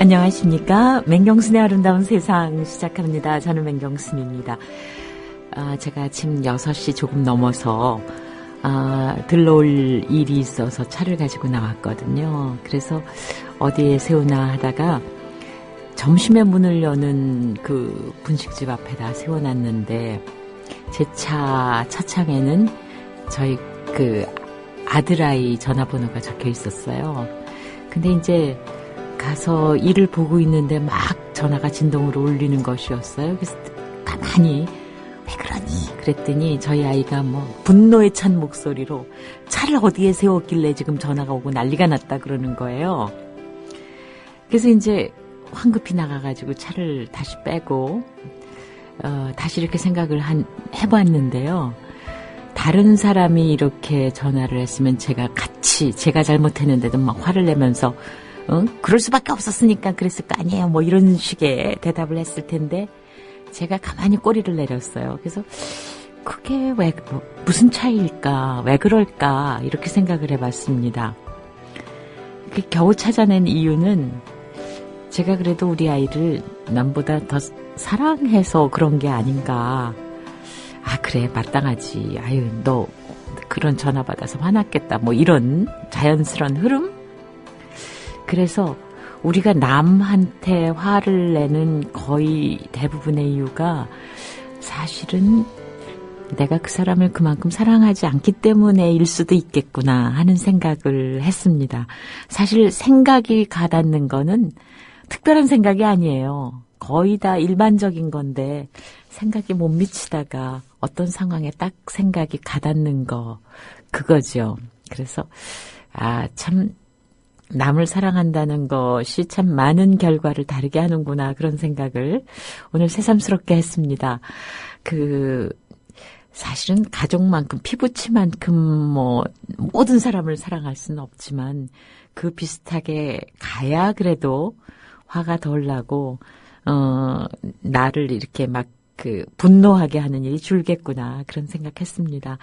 안녕하십니까. 맹경순의 아름다운 세상 시작합니다. 저는 맹경순입니다. 제가 아침 6시 조금 넘어서 들러올 일이 있어서 차를 가지고 나왔거든요. 그래서 어디에 세우나 하다가 점심에 문을 여는 그 분식집 앞에다 세워놨는데 제 차 차창에는 저희 그 아들아이 전화번호가 적혀 있었어요. 근데 이제 가서 일을 보고 있는데 막 전화가 진동으로 울리는 것이었어요. 그래서 가만히 왜 그러니? 그랬더니 저희 아이가 뭐 분노에 찬 목소리로 차를 어디에 세웠길래 지금 전화가 오고 난리가 났다 그러는 거예요. 그래서 이제 황급히 나가가지고 차를 다시 빼고 다시 이렇게 생각을 해봤는데요. 다른 사람이 이렇게 전화를 했으면 제가 잘못했는데도 막 화를 내면서 그럴 수밖에 없었으니까 그랬을 거 아니에요. 뭐 이런 식의 대답을 했을 텐데 제가 가만히 꼬리를 내렸어요. 그래서 그게 무슨 차이일까? 왜 그럴까? 이렇게 생각을 해봤습니다. 겨우 찾아낸 이유는 제가 그래도 우리 아이를 남보다 더 사랑해서 그런 게 아닌가. 그래, 마땅하지. 아유, 너 그런 전화 받아서 화났겠다. 뭐 이런 자연스러운 흐름? 그래서 우리가 남한테 화를 내는 거의 대부분의 이유가 사실은 내가 그 사람을 그만큼 사랑하지 않기 때문에일 수도 있겠구나 하는 생각을 했습니다. 사실 생각이 가닿는 거는 특별한 생각이 아니에요. 거의 다 일반적인 건데 생각이 못 미치다가 어떤 상황에 딱 생각이 가닿는 거 그거죠. 그래서 참 남을 사랑한다는 것이 참 많은 결과를 다르게 하는구나 그런 생각을 오늘 새삼스럽게 했습니다. 사실은 가족만큼 피부치만큼 뭐 모든 사람을 사랑할 수는 없지만 그 비슷하게 가야 그래도 화가 덜 나고 나를 이렇게 막 분노하게 하는 일이 줄겠구나 그런 생각했습니다.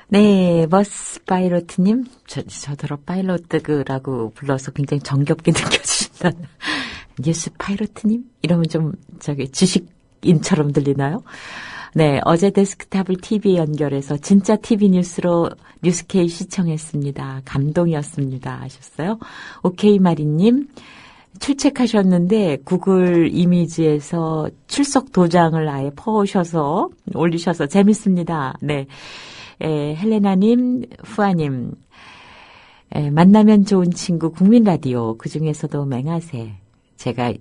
네, 버스 파이로트님, 저더러 파일로트라고 불러서 굉장히 정겹게 느껴지신다. 뉴스 파이로트님? 이러면 좀 지식인처럼 들리나요? 네, 어제 데스크탑을 TV에 연결해서 진짜 TV 뉴스로 뉴스K 시청했습니다. 감동이었습니다. 하셨어요? 오케이 마리님, 출첵하셨는데 구글 이미지에서 출석 도장을 아예 퍼오셔서 올리셔서 재밌습니다. 네. 헬레나님, 후아님, 만나면 좋은 친구 국민라디오, 그 중에서도 맹아새. 제가,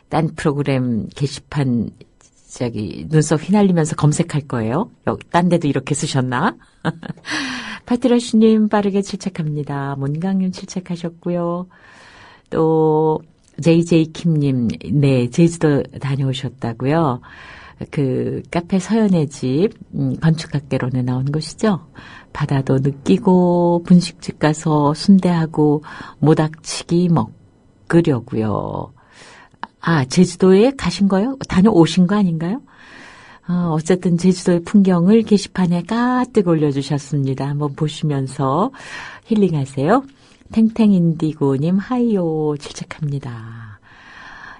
딴 프로그램 게시판, 눈썹 휘날리면서 검색할 거예요. 딴 데도 이렇게 쓰셨나? 파트러쉬님, 빠르게 출첵합니다. 몬강님 출첵하셨고요. 또, JJ킴님, 네, 제주도 다녀오셨다고요. 카페 서연의 집, 건축학개론에 나온 곳이죠. 바다도 느끼고, 분식집 가서 순대하고, 모닥치기 먹으려고요. 제주도에 가신 거요? 다녀오신 거 아닌가요? 어쨌든 제주도의 풍경을 게시판에 가득 올려주셨습니다. 한번 보시면서 힐링하세요. 탱탱인디고님, 하이요, 출첵합니다.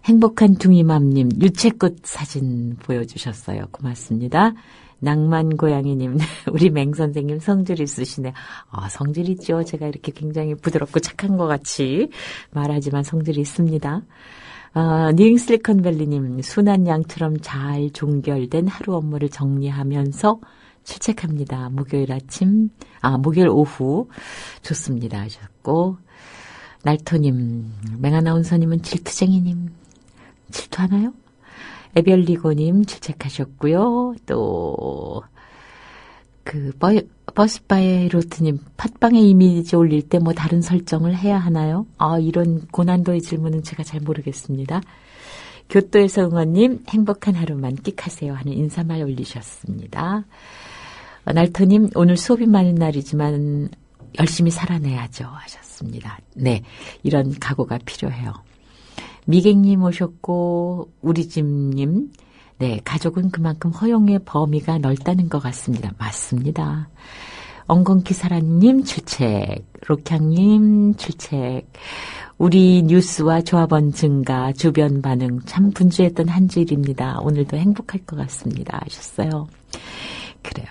행복한 둥이맘님, 유채꽃 사진 보여주셨어요. 고맙습니다. 낭만고양이님, 우리 맹선생님 성질 있으시네. 성질 있죠. 제가 이렇게 굉장히 부드럽고 착한 것 같이 말하지만 성질이 있습니다. 뉴잉 실리콘밸리님, 순한 양처럼 잘 종결된 하루 업무를 정리하면서 출첵합니다. 목요일 오후 좋습니다 하셨고, 날토님, 맹아나운서님은 질투쟁이님, 질투하나요? 에별리고님 출첵하셨고요. 또 버스바이로트님, 팟빵에 이미지 올릴 때 뭐 다른 설정을 해야 하나요? 이런 고난도의 질문은 제가 잘 모르겠습니다. 교토에서 응원님, 행복한 하루 만끽하세요 하는 인사말 올리셨습니다. 날토님, 오늘 수업이 많은 날이지만 열심히 살아내야죠 하셨습니다. 네, 이런 각오가 필요해요. 미객님 오셨고, 우리집님, 네, 가족은 그만큼 허용의 범위가 넓다는 것 같습니다. 맞습니다. 엉겅기사라님 출첵, 록향님 출첵, 우리 뉴스와 조합원 증가, 주변 반응 참 분주했던 한 주일입니다. 오늘도 행복할 것 같습니다. 하셨어요. 그래요.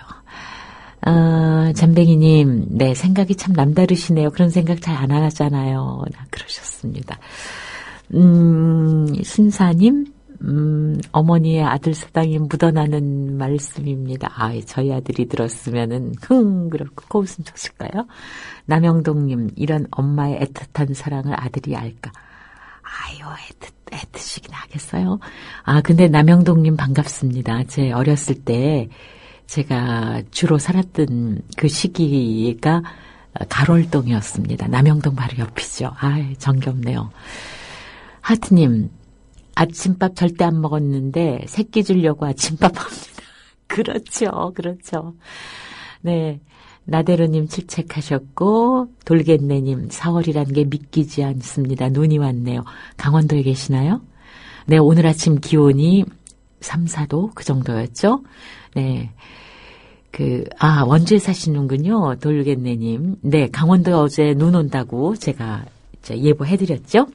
잠뱅이님, 네, 생각이 참 남다르시네요. 그런 생각 잘 안 하잖아요. 그러셨습니다. 신사님, 어머니의 아들 사당이 묻어나는 말씀입니다. 저희 아들이 들었으면은, 그렇고, 코웃음 쳤을까요? 남영동님, 이런 엄마의 애틋한 사랑을 아들이 알까? 애틋이긴 하겠어요? 근데 남영동님 반갑습니다. 제 어렸을 때, 제가 주로 살았던 그 시기가 가롤동이었습니다. 남영동 바로 옆이죠. 정겹네요. 하트님, 아침밥 절대 안 먹었는데 새끼 주려고 아침밥 합니다. 그렇죠. 네. 나대로님 출첵하셨고, 돌겠네님, 4월이란 게 믿기지 않습니다. 눈이 왔네요. 강원도에 계시나요? 네, 오늘 아침 기온이 3, 4도 그 정도였죠? 네. 원주에 사시는군요. 돌겠네님. 네, 강원도에 어제 눈 온다고 제가 예보해드렸죠?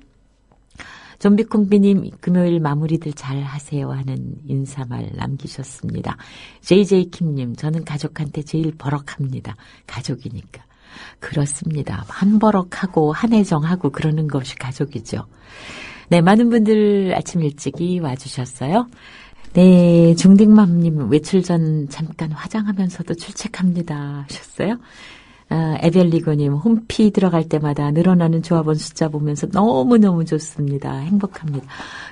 좀비콩비님, 금요일 마무리들 잘 하세요 하는 인사말 남기셨습니다. JJ킴님, 저는 가족한테 제일 버럭합니다. 가족이니까. 그렇습니다. 한 버럭하고 한 애정하고 그러는 것이 가족이죠. 네, 많은 분들 아침 일찍이 와주셨어요. 네, 중딩맘님, 외출 전 잠깐 화장하면서도 출첵합니다 하셨어요. 에벨리고님, 홈피 들어갈 때마다 늘어나는 조합원 숫자 보면서 너무너무 좋습니다. 행복합니다.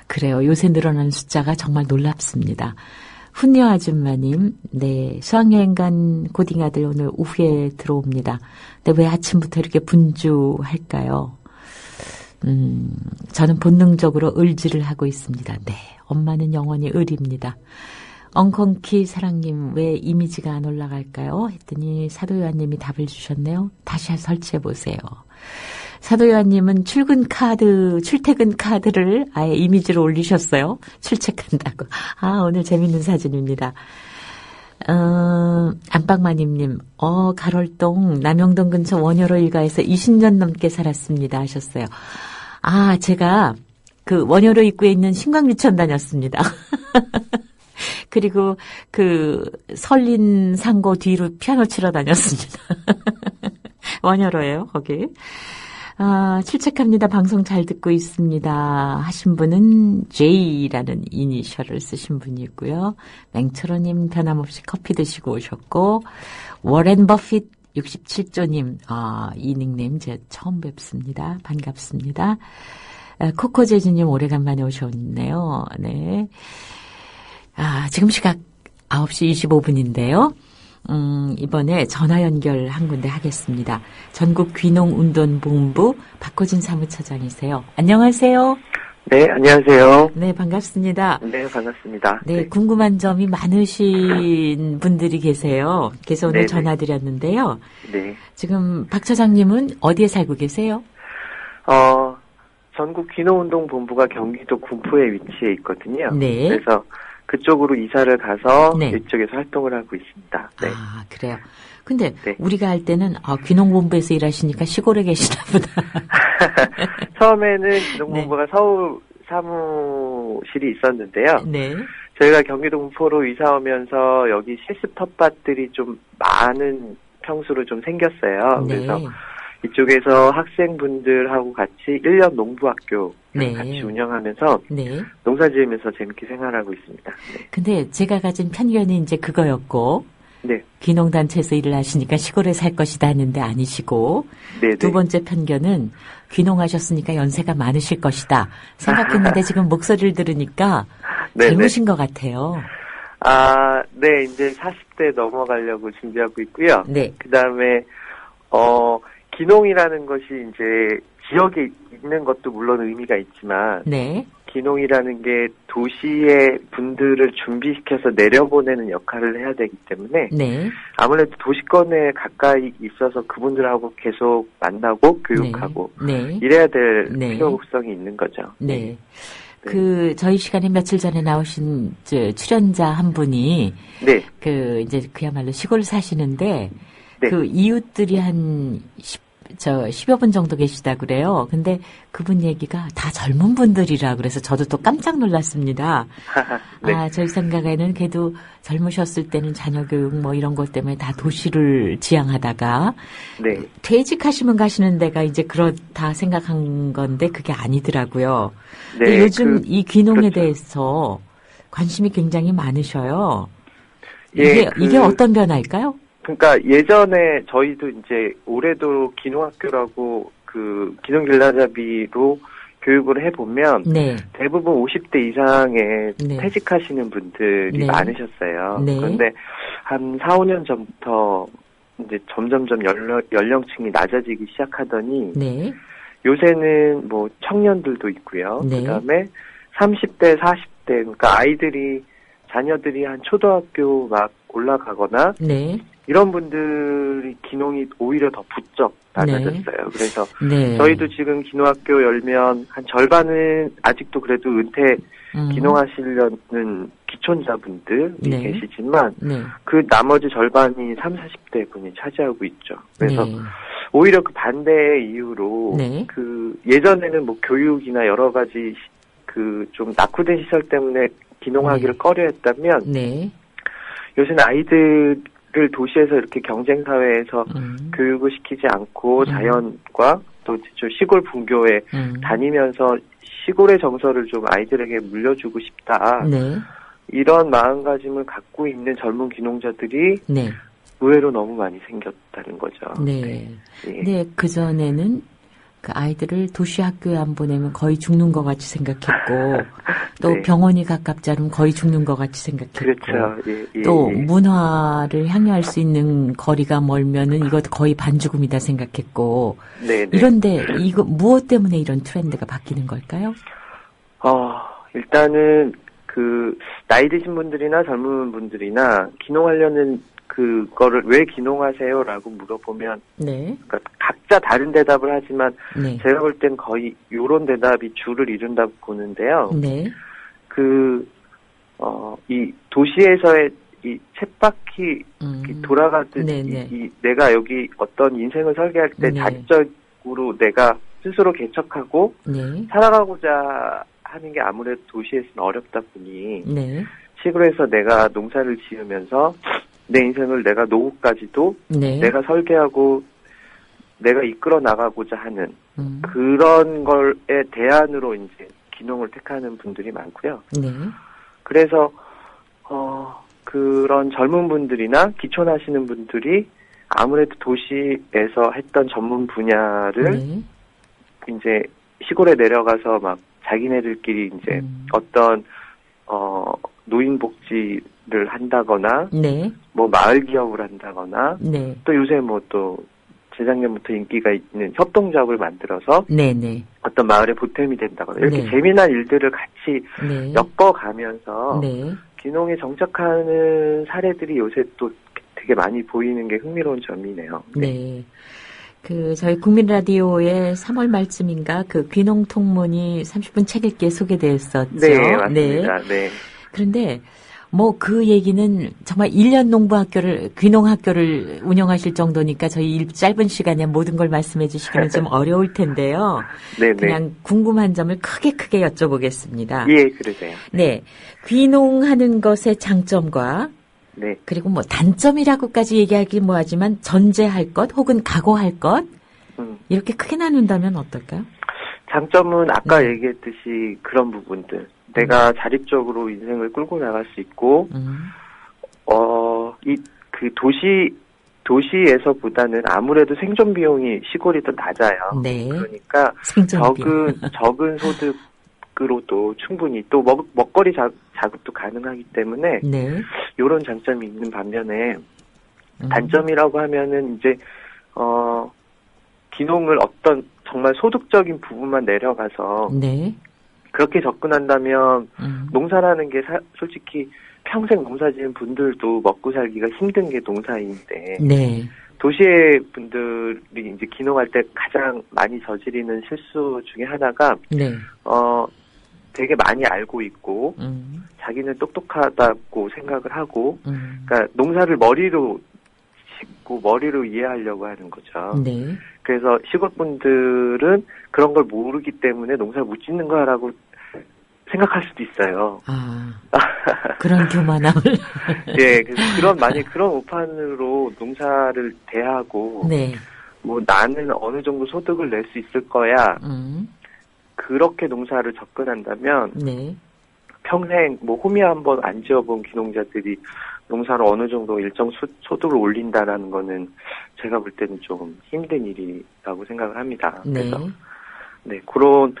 그래요. 요새 늘어나는 숫자가 정말 놀랍습니다. 훈녀 아줌마님, 네, 수학여행 간 고딩 아들 오늘 오후에 들어옵니다. 근데 왜 아침부터 이렇게 분주할까요? 저는 본능적으로 을지를 하고 있습니다. 네, 엄마는 영원히 을입니다. 엉컹키 사랑님, 왜 이미지가 안 올라갈까요? 했더니 사도요한님이 답을 주셨네요. 다시 설치해보세요. 사도요한님은 출퇴근 카드를 아예 이미지로 올리셨어요. 출첵한다고. 오늘 재밌는 사진입니다. 안방마님님, 가롤동, 남영동 근처 원효로 일가에서 20년 넘게 살았습니다. 하셨어요. 제가 그 원효로 입구에 있는 신광유치원 다녔습니다. 그리고 설린 상고 뒤로 피아노 치러 다녔습니다. 원효로예요, 거기. 출첵합니다. 방송 잘 듣고 있습니다. 하신 분은 J라는 이니셜을 쓰신 분이 있고요. 맹철호님 변함없이 커피 드시고 오셨고, 워렌 버핏 67조님, 이 닉네임 제가 처음 뵙습니다. 반갑습니다. 코코제주님 오래간만에 오셨네요. 네. 지금 시각 9시 25분인데요. 이번에 전화 연결 한 군데 하겠습니다. 전국 귀농운동본부 박호진 사무처장이세요. 안녕하세요. 네, 안녕하세요. 네, 반갑습니다. 네, 반갑습니다. 네, 궁금한 점이 많으신 분들이 계세요. 그래서 오늘 전화 드렸는데요. 네. 지금 박 처장님은 어디에 살고 계세요? 전국 귀농운동본부가 경기도 군포에 위치해 있거든요. 네. 그래서 그쪽으로 이사를 가서 네. 이쪽에서 활동을 하고 있습니다. 네. 그래요. 근데 우리가 할 때는 귀농본부에서 일하시니까 시골에 계시나 보다. 처음에는 귀농본부가 서울 사무실이 있었는데요. 네. 저희가 경기도 군포로 이사 오면서 여기 실습 텃밭들이 좀 많은 평수로 좀 생겼어요. 네. 그래서 이쪽에서 학생분들하고 같이 1년 농부학교 네. 같이 운영하면서 농사 지으면서 재밌게 생활하고 있습니다. 네. 근데 제가 가진 편견이 이제 그거였고 네. 귀농단체에서 일을 하시니까 시골에 살 것이다 했는데 아니시고 네네. 두 번째 편견은 귀농하셨으니까 연세가 많으실 것이다 생각했는데 지금 목소리를 들으니까 젊으신 것 같아요. 네. 이제 40대 넘어가려고 준비하고 있고요. 네. 그다음에 귀농이라는 것이 이제 지역에 있는 것도 물론 의미가 있지만 네. 귀농이라는 게 도시의 분들을 준비시켜서 내려보내는 역할을 해야 되기 때문에 네. 아무래도 도시권에 가까이 있어서 그분들하고 계속 만나고 교육하고 이래야 될 필요성이 있는 거죠. 네. 저희 시간에 며칠 전에 나오신 출연자 한 분이 이제 그야말로 시골 사시는데 그 이웃들이 한 10여 분 정도 계시다 그래요. 근데 그분 얘기가 다 젊은 분들이라 그래서 저도 또 깜짝 놀랐습니다. 네. 저희 생각에는 그래도 젊으셨을 때는 자녀 교육 뭐 이런 것 때문에 다 도시를 지향하다가 네. 퇴직하시면 가시는 데가 이제 그렇다 생각한 건데 그게 아니더라고요. 네. 근데 요즘 이 귀농에 그렇죠. 대해서 관심이 굉장히 많으셔요. 예, 이게 어떤 변화일까요? 그러니까 예전에 저희도 이제 올해도 귀농학교라고 그 귀농길라잡이로 교육을 해보면 네. 대부분 50대 이상의 네. 퇴직하시는 분들이 네. 많으셨어요. 네. 그런데 한 4, 5년 전부터 이제 점점점 연령층이 낮아지기 시작하더니 네. 요새는 뭐 청년들도 있고요. 네. 그다음에 30대, 40대 그러니까 자녀들이 한 초등학교 막 올라가거나 네. 이런 분들이 귀농이 오히려 더 부쩍 낮아졌어요. 네. 그래서 네. 저희도 지금 귀농학교 열면 한 절반은 아직도 그래도 은퇴 귀농하시려는 기촌자분들이 네. 계시지만 네. 그 나머지 절반이 30, 40대 분이 차지하고 있죠. 그래서 네. 오히려 그 반대의 이유로 네. 그 예전에는 뭐 교육이나 여러 가지 그 좀 낙후된 시설 때문에 귀농하기를 네. 꺼려했다면 네. 요새는 아이들을 도시에서 이렇게 경쟁 사회에서 교육을 시키지 않고 자연과 또 시골 분교에 다니면서 시골의 정서를 좀 아이들에게 물려주고 싶다. 네. 이런 마음가짐을 갖고 있는 젊은 귀농자들이 네. 의외로 너무 많이 생겼다는 거죠. 네. 네. 네. 그전에는 그 아이들을 도시 학교에 안 보내면 거의 죽는 것 같이 생각했고 또 네. 병원이 가깝지 않으면 거의 죽는 것 같이 생각했고 그렇죠. 예, 또 문화를 향유할 수 있는 거리가 멀면은 이것도 거의 반죽음이다 생각했고 네, 네. 이런데 이거 무엇 때문에 이런 트렌드가 바뀌는 걸까요? 일단은 그 나이 드신 분들이나 젊은 분들이나 귀농하려는 그거를 왜 귀농하세요라고 물어보면 네. 그러니까 각자 다른 대답을 하지만 네. 제가 볼 땐 거의 요런 대답이 주를 이룬다고 보는데요. 네. 이 도시에서의 이 쳇바퀴 돌아가듯 내가 여기 어떤 인생을 설계할 때 네. 자기적으로 내가 스스로 개척하고 네. 살아가고자 하는 게 아무래도 도시에서는 어렵다 보니 네. 시골에서 내가 농사를 지으면서 내 인생을 내가 노후까지도 네. 내가 설계하고 내가 이끌어 나가고자 하는 그런 걸에 대안으로 이제 귀농을 택하는 분들이 많고요. 네. 그래서 그런 젊은 분들이나 기촌하시는 분들이 아무래도 도시에서 했던 전문 분야를 네. 이제 시골에 내려가서 막 자기네들끼리 이제 어떤 노인복지를 한다거나, 네. 뭐 마을 기업을 한다거나, 네. 또 요새 뭐 또 재작년부터 인기가 있는 협동조합을 만들어서 네네. 어떤 마을의 보탬이 된다거나 이렇게 네. 재미난 일들을 같이 네. 엮어가면서 네. 귀농에 정착하는 사례들이 요새 또 되게 많이 보이는 게 흥미로운 점이네요. 네. 그 저희 국민 라디오에 3월 말쯤인가 그 귀농 통문이 30분 책 읽기에 소개되었었죠. 네, 맞습니다. 네. 그런데 뭐 그 얘기는 정말 1년 귀농 학교를 운영하실 정도니까 저희 짧은 시간에 모든 걸 말씀해 주시기는 좀 어려울 텐데요. 네네. 그냥 궁금한 점을 크게 여쭤보겠습니다. 예, 그러세요. 네. 귀농하는 것의 장점과 네. 그리고 뭐 단점이라고까지 얘기하기 뭐하지만 전제할 것 혹은 각오할 것 이렇게 크게 나눈다면 어떨까요? 장점은 아까 얘기했듯이 그런 부분들. 내가 자립적으로 인생을 끌고 나갈 수 있고, 도시에서보다는 아무래도 생존 비용이 시골이 더 낮아요. 네. 그러니까 적은 소득으로도 충분히 또 먹거리 자급도 가능하기 때문에 네. 이런 장점이 있는 반면에 단점이라고 하면은 이제 귀농을 어떤 정말 소득적인 부분만 내려가서 네. 그렇게 접근한다면 농사라는 게 솔직히 평생 농사 지은 분들도 먹고 살기가 힘든 게 농사인데 네. 도시의 분들이 이제 귀농할 때 가장 많이 저지르는 실수 중에 하나가 네. 되게 많이 알고 있고 자기는 똑똑하다고 생각을 하고 그러니까 농사를 머리로 짓고 머리로 이해하려고 하는 거죠. 네. 그래서 시골 분들은 그런 걸 모르기 때문에 농사를 못 짓는 거라고 생각할 수도 있어요. 그런 교만함을. 예, 만약 그런 오판으로 농사를 대하고, 네. 뭐 나는 어느 정도 소득을 낼 수 있을 거야. 그렇게 농사를 접근한다면, 네. 평생 뭐 호미 한번 안 지어본 귀농자들이 농사를 어느 정도 일정 소득을 올린다라는 거는 제가 볼 때는 좀 힘든 일이라고 생각을 합니다. 네. 그래서 네, 그런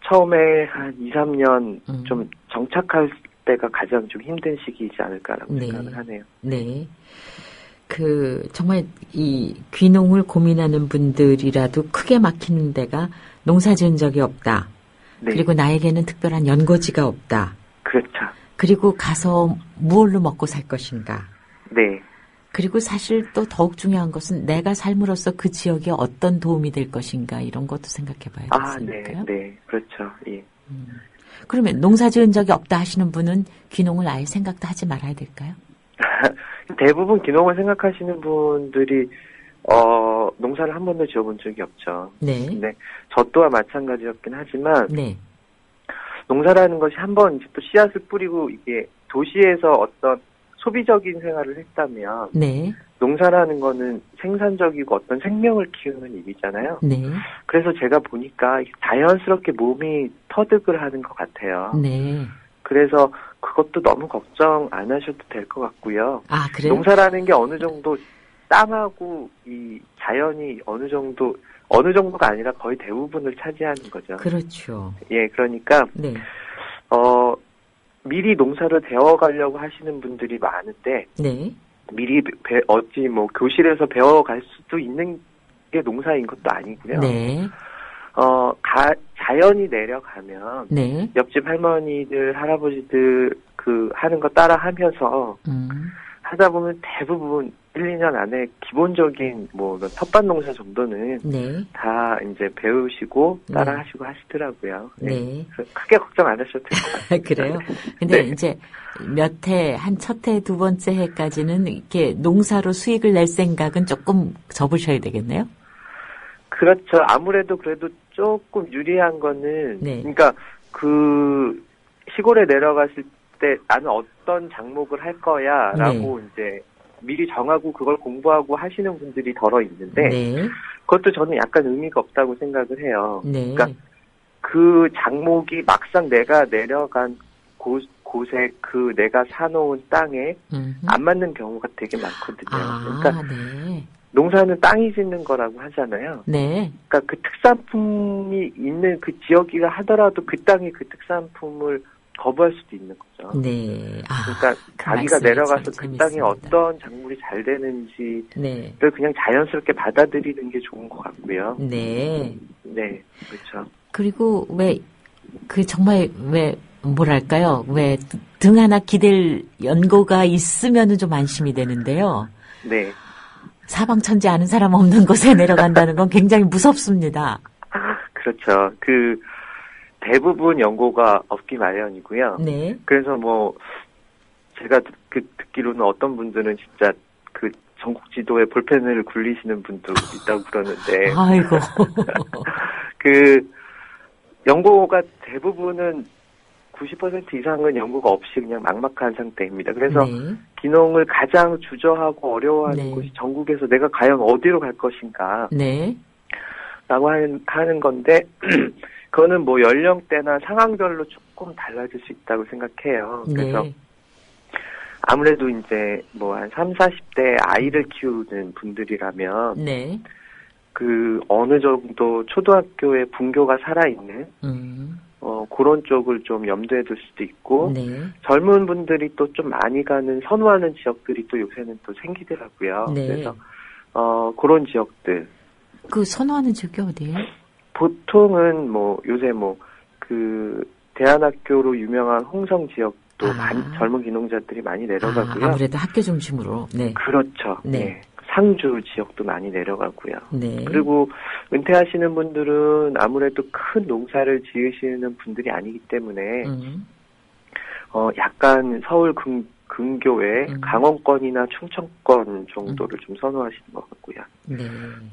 처음에 한 2, 3년 좀 정착할 때가 가장 좀 힘든 시기이지 않을까라고 네. 생각을 하네요. 네. 정말 이 귀농을 고민하는 분들이라도 크게 막히는 데가 농사 지은 적이 없다. 네. 그리고 나에게는 특별한 연고지가 없다. 그렇죠. 그리고 가서 무얼로 먹고 살 것인가. 네. 그리고 사실 또 더욱 중요한 것은 내가 삶으로써 그 지역에 어떤 도움이 될 것인가 이런 것도 생각해 봐야 되겠습니까요? 네. 그렇죠. 예. 그러면 농사 지은 적이 없다 하시는 분은 귀농을 아예 생각도 하지 말아야 될까요? 대부분 귀농을 생각하시는 분들이 농사를 한 번도 지어본 적이 없죠. 네. 근데 저 또한 마찬가지였긴 하지만 네. 농사라는 것이 한 번 이제 또 씨앗을 뿌리고 이게 도시에서 어떤 소비적인 생활을 했다면 네. 농사라는 거는 생산적이고 어떤 생명을 키우는 일이잖아요. 네. 그래서 제가 보니까 자연스럽게 몸이 터득을 하는 것 같아요. 네. 그래서 그것도 너무 걱정 안 하셔도 될 것 같고요. 그래요? 농사라는 게 어느 정도 땅하고 이 자연이 어느 정도가 아니라 거의 대부분을 차지하는 거죠. 그렇죠. 예, 그러니까 네. 미리 농사를 배워가려고 하시는 분들이 많은데, 네. 미리 교실에서 배워갈 수도 있는 게 농사인 것도 아니고요. 네. 자연이 내려가면, 네. 옆집 할머니들, 할아버지들 하는 거 따라 하면서, 하다 보면 대부분 1, 2년 안에 기본적인 텃밭 농사 정도는 네. 다 이제 배우시고 따라 하시고 하시더라고요. 네. 크게 걱정 안 하셔도 될 것 같아요. 그래요? 근데 네. 이제 첫 해, 두 번째 해까지는 이렇게 농사로 수익을 낼 생각은 조금 접으셔야 되겠네요? 그렇죠. 아무래도 그래도 조금 유리한 거는, 네. 그러니까 시골에 내려가실 때 나는 어떤 작목을 할 거야 라고 네. 이제 미리 정하고 그걸 공부하고 하시는 분들이 덜어 있는데 네. 그것도 저는 약간 의미가 없다고 생각을 해요. 네. 그러니까 그 작목이 막상 내가 내려간 곳에 내가 사놓은 땅에 안 맞는 경우가 되게 많거든요. 그러니까 네. 농사는 땅이 짓는 거라고 하잖아요. 네. 그러니까 그 특산품이 있는 그 지역이라 하더라도 그 땅이 그 특산품을 거부할 수도 있는 거죠. 네. 그러니까 자기가 내려가서 그 땅에 어떤 작물이 잘 되는지를 네. 그냥 자연스럽게 받아들이는 게 좋은 것 같고요. 네. 네, 그렇죠. 그리고 정말 뭐랄까요? 등 하나 기댈 연고가 있으면은 좀 안심이 되는데요. 네. 사방천지 아는 사람 없는 곳에 내려간다는 건 굉장히 무섭습니다. 그렇죠. 대부분 연고가 없기 마련이고요. 네. 그래서 제가 듣기로는 어떤 분들은 진짜 전국 지도에 볼펜을 굴리시는 분도 있다고 그러는데. 아이고. 연고가 대부분은 90% 이상은 연고가 없이 그냥 막막한 상태입니다. 그래서 네. 귀농을 가장 주저하고 어려워하는 네. 곳이 전국에서 내가 과연 어디로 갈 것인가. 네. 라고 하는 건데, 그거는 연령대나 상황별로 조금 달라질 수 있다고 생각해요. 그래서 네. 아무래도 이제 한 30, 40대 아이를 키우는 분들이라면 네. 어느 정도 초등학교에 분교가 살아있는 그런 쪽을 좀 염두에 둘 수도 있고 네. 젊은 분들이 또 좀 많이 가는 선호하는 지역들이 또 요새는 또 생기더라고요. 네. 그래서 그런 지역들. 선호하는 지역이 어디예요? 보통은 요새 대안학교로 유명한 홍성 지역도 젊은 귀농자들이 많이 내려가고요. 아무래도 학교 중심으로. 네. 그렇죠. 네. 네. 상주 지역도 많이 내려가고요. 네. 그리고 은퇴하시는 분들은 아무래도 큰 농사를 지으시는 분들이 아니기 때문에 약간 서울 근교에 강원권이나 충청권 정도를 좀 선호하시는 것 같고요. 네.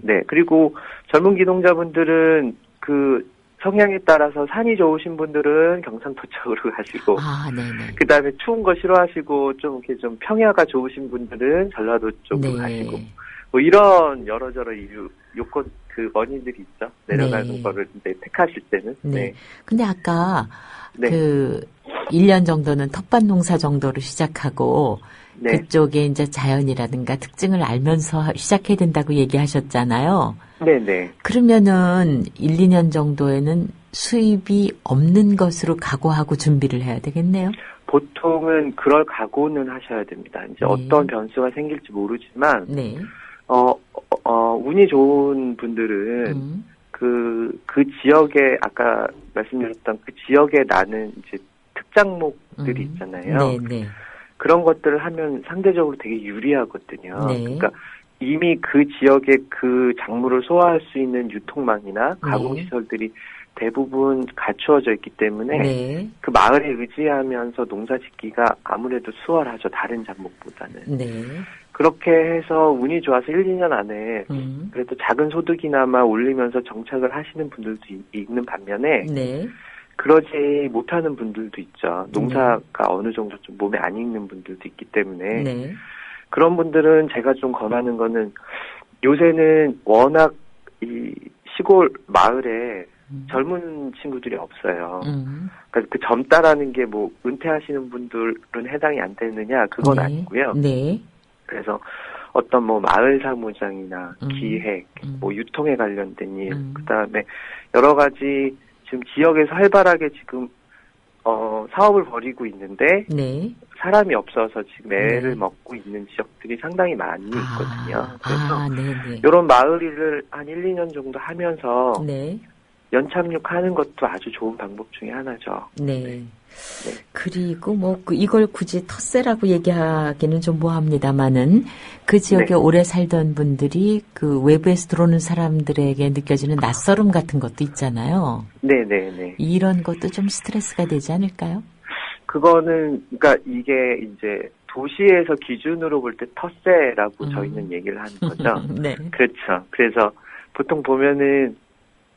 네. 그리고 젊은 기농자분들은 그 성향에 따라서 산이 좋으신 분들은 경상도 쪽으로 가시고, 네네. 그 다음에 추운 거 싫어하시고, 좀 이렇게 좀 평야가 좋으신 분들은 전라도 쪽으로 가시고, 뭐 이런 여러저러 요건, 원인들이 있죠. 내려가는 거를 이제 택하실 때는. 네. 근데 아까, 1년 정도는 텃밭 농사 정도로 시작하고, 그쪽에 이제 자연이라든가 특징을 알면서 시작해야 된다고 얘기하셨잖아요. 네네. 그러면은 1, 2년 정도에는 수입이 없는 것으로 각오하고 준비를 해야 되겠네요. 보통은 그럴 각오는 하셔야 됩니다. 이제 어떤 변수가 생길지 모르지만, 운이 좋은 분들은 그 지역에 아까 말씀드렸던 그 지역에 나는 이제 특작목들이 있잖아요. 네네. 그런 것들을 하면 상대적으로 되게 유리하거든요. 네. 그러니까 이미 그 지역에 그 작물을 소화할 수 있는 유통망이나 가공시설들이 대부분 갖추어져 있기 때문에 그 마을에 의지하면서 농사 짓기가 아무래도 수월하죠. 다른 작목보다는. 네. 그렇게 해서 운이 좋아서 1, 2년 안에 그래도 작은 소득이나마 올리면서 정착을 하시는 분들도 있는 반면에 그러지 못하는 분들도 있죠. 농사가 어느 정도 좀 몸에 안 익는 분들도 있기 때문에 그런 분들은 제가 좀 권하는 거는 요새는 워낙 이 시골 마을에 젊은 친구들이 없어요. 그러니까 그 젊다라는 게 뭐 은퇴하시는 분들은 해당이 안 되느냐 그건 아니고요. 그래서 어떤 뭐 마을 사무장이나 기획, 뭐 유통에 관련된 일, 그다음에 여러 가지 지금 지역에서 활발하게 지금 사업을 벌이고 있는데 사람이 없어서 지금 애를 먹고 있는 지역들이 상당히 많이 있거든요. 그래서 이런 마을 일을 한 1, 2년 정도 하면서 연착륙하는 것도 아주 좋은 방법 중에 하나죠. 네. 그리고 이걸 굳이 텃세라고 얘기하기는 좀 뭐합니다만은 그 지역에 오래 살던 분들이 그 외부에서 들어오는 사람들에게 느껴지는 낯설음 같은 것도 있잖아요. 네네네. 이런 것도 좀 스트레스가 되지 않을까요? 그거는 그러니까 이게 이제 도시에서 기준으로 볼 때 텃세라고 저희는 얘기를 하는 거죠. 네. 그렇죠. 그래서 보통 보면은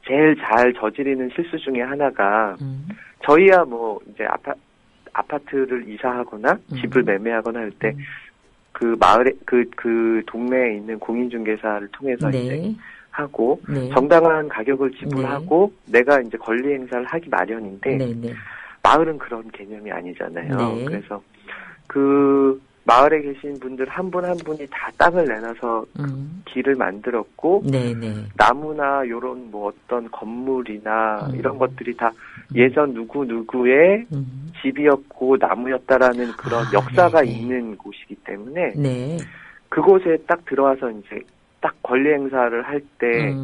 제일 잘 저지르는 실수 중에 하나가 저희야 뭐 이제 아파트를 이사하거나 집을 매매하거나 할 때 그 마을에 그 동네에 있는 공인중개사를 통해서 이제 하고 정당한 가격을 지불하고 내가 이제 권리 행사를 하기 마련인데 마을은 그런 개념이 아니잖아요. 그래서 그 마을에 계신 분들 한 분 한 분이 다 땅을 내놔서 길을 만들었고 나무나 요런 뭐 어떤 건물이나 이런 것들이 다 예전 누구누구의 집이었고 나무였다라는 그런 역사가 있는 곳이기 때문에 그곳에 딱 들어와서 이제 딱 권리 행사를 할 때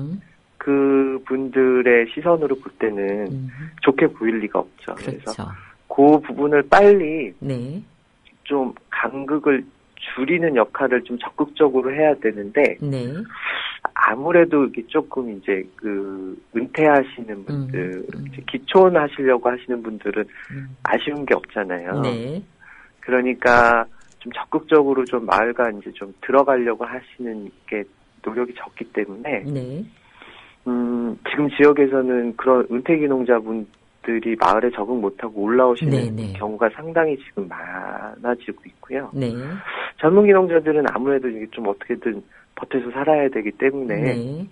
그 분들의 시선으로 볼 때는 좋게 보일 리가 없죠. 그래서 그 부분을 빨리 좀 간극을 줄이는 역할을 좀 적극적으로 해야 되는데 아무래도 이게 조금 이제 그 은퇴하시는 분들 이제 기촌 하시려고 하시는 분들은 아쉬운 게 없잖아요. 그러니까 좀 적극적으로 좀 마을과 이제 좀 들어가려고 하시는 게 노력이 적기 때문에 지금 지역에서는 그런 은퇴기농자분들이 마을에 적응 못하고 올라오시는 경우가 상당히 지금 많아지고 있고요. 젊은 기농자들은 아무래도 이게 좀 어떻게든 버텨서 살아야 되기 때문에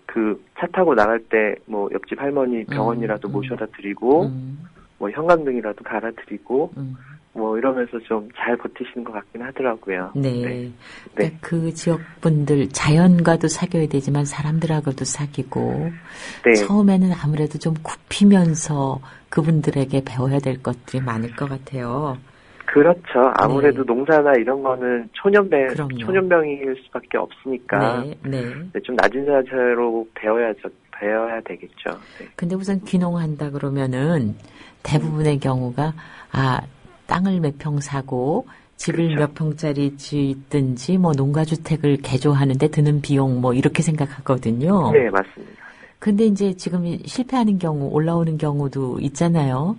그 차 타고 나갈 때 뭐 옆집 할머니 병원이라도 모셔다 드리고 뭐 형광등이라도 갈아드리고 뭐 이러면서 좀 잘 버티시는 것 같긴 하더라고요. 그러니까 그 지역 분들 자연과도 사귀어야 되지만 사람들하고도 사귀고 처음에는 아무래도 좀 굽히면서 그분들에게 배워야 될 것들이 많을 것 같아요. 그렇죠. 아무래도 농사나 이런 거는 초년병일 수밖에 없으니까 좀 낮은 자세로 배워야 되겠죠. 근데 우선 귀농한다 그러면은 대부분의 경우가 땅을 몇 평 사고 집을 몇 평짜리 짓든지 뭐 농가주택을 개조하는데 드는 비용 뭐 이렇게 생각하거든요. 네, 맞습니다. 근데 이제 지금 실패하는 경우 올라오는 경우도 있잖아요.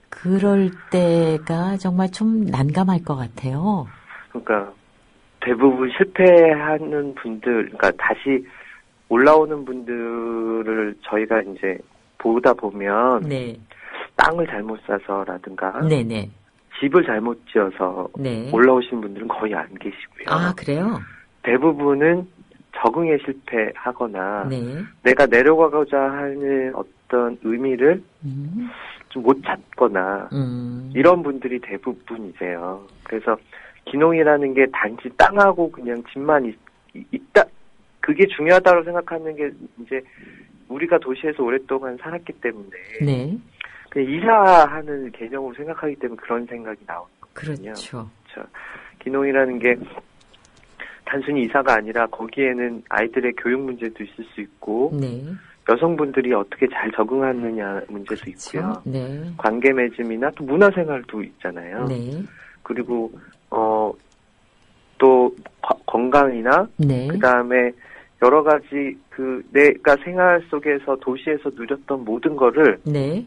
그럴 때가 정말 좀 난감할 것 같아요. 그러니까 대부분 실패하는 분들, 그러니까 다시 올라오는 분들을 저희가 이제 보다 보면 네. 땅을 잘못 사서라든가 네네. 집을 잘못 지어서 네. 올라오신 분들은 거의 안 계시고요. 아, 그래요? 대부분은 적응에 실패하거나 네. 내가 내려가고자 하는 어떤 의미를 좀 못 찾거나 이런 분들이 대부분이세요. 그래서 기농이라는 게 단지 땅하고 그냥 집만 있다, 그게 중요하다고 생각하는 게 이제 우리가 도시에서 오랫동안 살았기 때문에 네. 그냥 이사하는 개념으로 생각하기 때문에 그런 생각이 나오는 거거든요. 그렇죠. 그렇죠. 기농이라는 게 단순히 이사가 아니라 거기에는 아이들의 교육 문제도 있을 수 있고 네. 여성분들이 어떻게 잘 적응하느냐 문제도 그렇죠. 있고요. 네. 관계 맺음이나 또 문화생활도 있잖아요. 네. 그리고 또 건강이나 네. 그다음에 여러 가지 내가 생활 속에서 도시에서 누렸던 모든 거를 네.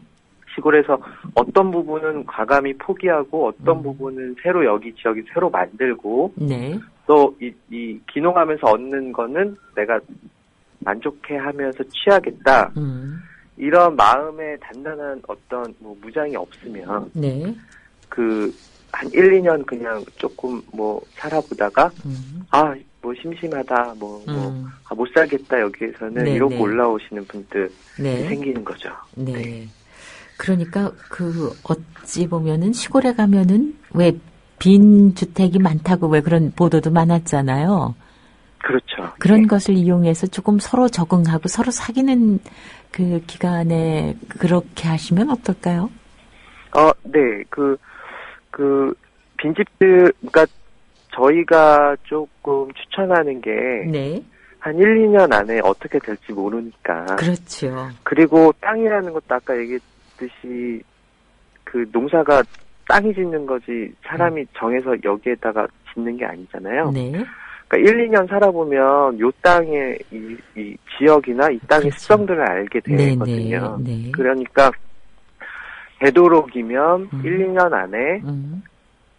시골에서 어떤 부분은 과감히 포기하고 어떤 부분은 새로 여기 지역이 새로 만들고 네. 또 이 기농하면서 얻는 거는 내가 만족해하면서 취하겠다. 이런 마음의 단단한 어떤 무장이 없으면 네. 한 1, 2년 그냥 조금 살아보다가 심심하다 못 살겠다 여기에서는 네, 이러고 네. 올라오시는 분들이 네. 생기는 거죠. 네. 네. 그러니까 어찌 보면은 시골에 가면은 왜 빈 주택이 많다고 왜 그런 보도도 많았잖아요. 그렇죠. 그런 네. 것을 이용해서 조금 서로 적응하고 서로 사귀는 그 기간에 그렇게 하시면 어떨까요? 네. 빈집들, 그러니까 저희가 조금 추천하는 게 네. 한 1, 2년 안에 어떻게 될지 모르니까. 그렇죠. 그리고 땅이라는 것도 아까 얘기했듯이 농사가 땅이 짓는 거지 사람이 정해서 여기에다가 짓는 게 아니잖아요. 네. 그러니까 1, 2년 살아보면 요 땅의 이 지역이나 이 땅의 그렇죠. 습성들을 알게 되거든요. 네, 네. 그러니까 되도록이면 1, 2년 안에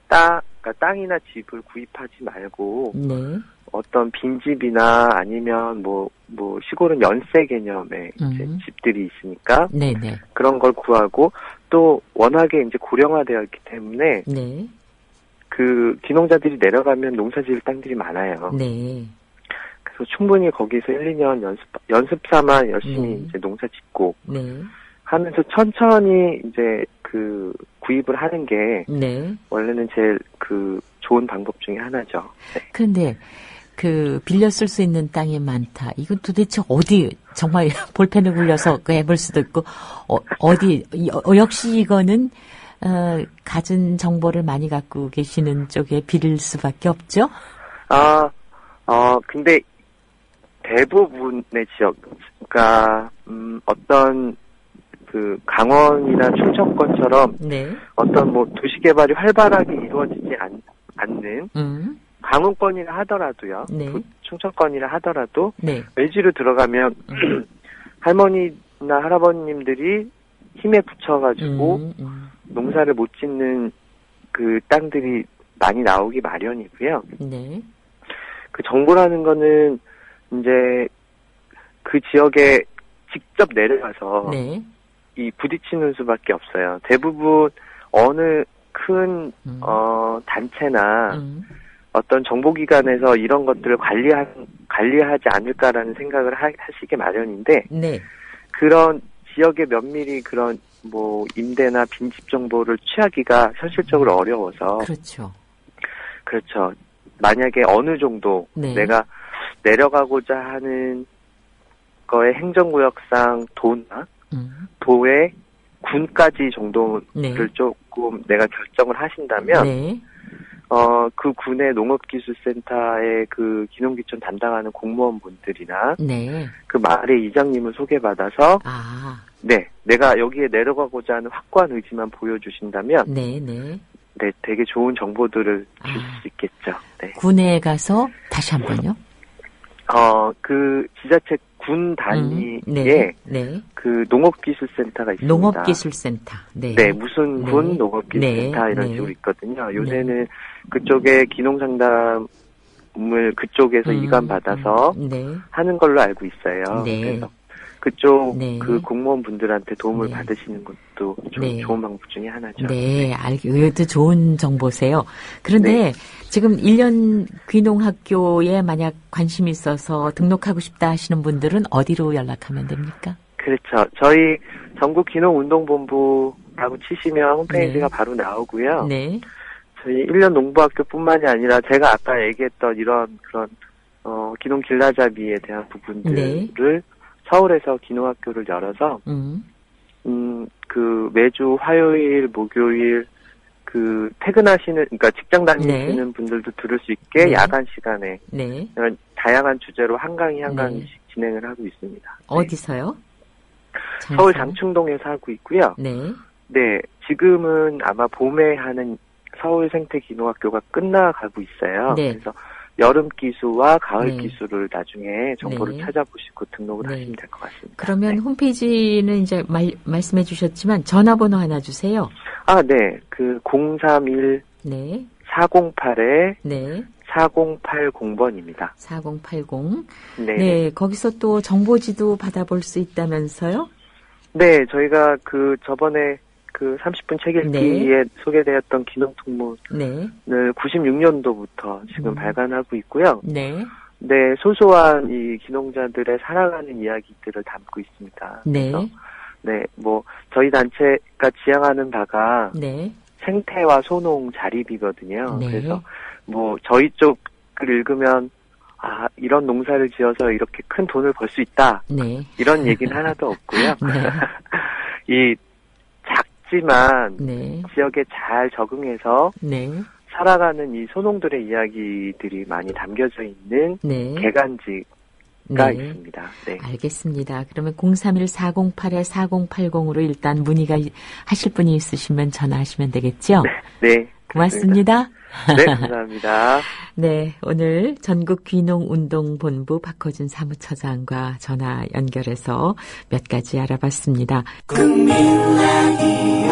그러니까 땅이나 집을 구입하지 말고 네. 어떤 빈집이나 아니면 시골은 연세 개념의 이제 집들이 있으니까 네네. 그런 걸 구하고 또 워낙에 이제 고령화되어 있기 때문에 네. 기농자들이 내려가면 농사 지을 땅들이 많아요. 네. 그래서 충분히 거기서 1, 2년 연습 삼아 열심히 네. 이제 농사 짓고 네. 하면서 천천히 이제 구입을 하는 게 네. 원래는 제일 좋은 방법 중에 하나죠. 네. 그런데 빌려 쓸 수 있는 땅이 많다. 이건 도대체 어디, 정말 볼펜을 굴려서 해볼 수도 있고, 어디, 역시 이거는, 갖은 정보를 많이 갖고 계시는 쪽에 빌릴 수밖에 없죠? 근데 대부분의 지역, 그러니까, 어떤, 강원이나 충청권처럼, 네. 어떤 도시개발이 활발하게 이루어지지 않는, 강원권이라 하더라도요. 네. 충청권이라 하더라도 네. 외지로 들어가면 할머니나 할아버님들이 힘에 부쳐가지고 농사를 못 짓는 땅들이 많이 나오기 마련이고요. 네. 정보라는 거는 이제 그 지역에 직접 내려가서 네. 부딪히는 수밖에 없어요. 대부분 어느 큰 단체나 어떤 정보기관에서 이런 것들을 관리하지 않을까라는 생각을 하시게 마련인데, 네. 그런 지역의 면밀히 그런 임대나 빈집 정보를 취하기가 현실적으로 어려워서. 그렇죠. 그렇죠. 만약에 어느 정도 네. 내가 내려가고자 하는 거의 행정구역상 도나 도의 군까지 정도를 네. 조금 내가 결정을 하신다면, 네. 그 군의 농업기술센터의 기농기촌 담당하는 공무원분들이나, 네. 그 마을의 이장님을 소개받아서, 네, 내가 여기에 내려가고자 하는 확고한 의지만 보여주신다면, 네. 네, 되게 좋은 정보들을 주실 수 있겠죠. 네. 군에 가서 다시 한번요? 지자체 군 단위의 그 농업기술센터가 있습니다. 농업기술센터. 네. 네, 무슨 군 농업기술센터 이런 식으로 있거든요. 요새는 그쪽에 기농상담을 그쪽에서 이관받아서 하는 걸로 알고 있어요. 그래서 그쪽 그 공무원분들한테 도움을 받으시는 것도 좋은 방법 중에 하나죠. 네, 이것도 좋은 정보세요. 그런데 지금 1년 귀농학교에 만약 관심이 있어서 등록하고 싶다 하시는 분들은 어디로 연락하면 됩니까? 그렇죠. 저희 전국 귀농운동본부라고 치시면 홈페이지가 바로 나오고요. 저희 1년 농부학교뿐만이 아니라 제가 아까 얘기했던 이런 그런 귀농 길라잡이에 대한 부분들을 서울에서 귀농학교를 열어서 그 매주 화요일, 목요일 그 퇴근하시는 그러니까 직장 다니시는 분들도 들을 수 있게 야간 시간에 다양한 주제로 한 강의씩 진행을 하고 있습니다. 어디서요? 서울 장충동에서 하고 있고요. 네, 지금은 아마 봄에 하는 서울 생태 귀농학교가 끝나가고 있어요. 그래서 여름 기수와 가을 기수를 나중에 정보를 찾아보시고 등록을 하시면 될 것 같습니다. 그러면 홈페이지는 이제 말씀해 주셨지만 전화번호 하나 주세요. 아, 네. 그 031 408에 4080번입니다. 4080. 네, 거기서 또 정보지도 받아볼 수 있다면서요? 네, 저희가 그 저번에 그 30분 책 읽기에 소개되었던 귀농통문을 96년도부터 지금 발간하고 있고요. 네, 소소한 이 귀농자들의 살아가는 이야기들을 담고 있습니다. 그래서 뭐 저희 단체가 지향하는 바가 생태와 소농 자립이거든요. 그래서 뭐 저희 쪽을 읽으면 아, 이런 농사를 지어서 이렇게 큰 돈을 벌 수 있다. 이런 얘기는 하나도 없고요. 이 작지만 지역에 잘 적응해서 살아가는 이 소농들의 이야기들이 많이 담겨져 있는 개간지가 있습니다. 알겠습니다. 그러면 031-408-4080으로 일단 문의가 하실 분이 있으시면 전화하시면 되겠죠? 네. 고맙습니다. 네, 감사합니다. 네, 오늘 전국귀농운동본부 박허준 사무처장과 전화 연결해서 몇 가지 알아봤습니다. 국민라디오